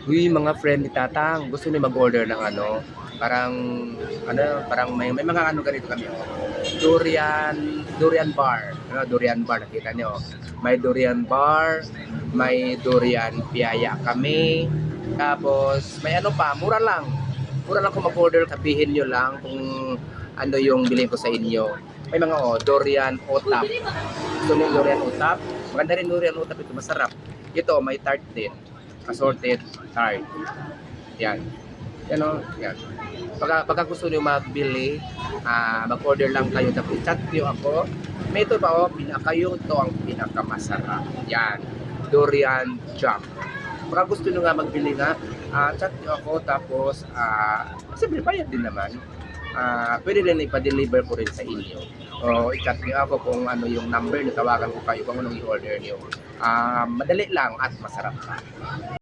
Uy, mga friend ni Tatang, gusto niyo mag-order ng ano, parang parang may mga ano ganito kami, oh. Durian bar. Durian bar nakita niyo. May durian bar, may durian piyaya kami. Tapos may ano pa, mura lang. Mura lang kung mag-order, sabihin niyo lang kung ano yung bilhin ko sa inyo. May mga durian otap. Gusto niyo durian otap? Maganda rin durian otap ito, masarap. Ito, may tart din. Assorted tart. Yan. Yan o, yan. Pagka gusto niyo magbili, mag-order lang kayo. Tapos chat niyo ako. May ito pa o, kayo ito ang pinakamasarap. Yan. Durian jam. Pagka gusto niyo nga magbili nga, chat niyo ako. Tapos, siyempre bayad din naman. Pwede rin ipa-deliver ko rin sa inyo. O i-chat niyo ako kung ano yung number niyo, tawagan ko kayo kung anong i-order niyo. Madali lang at masarap pa.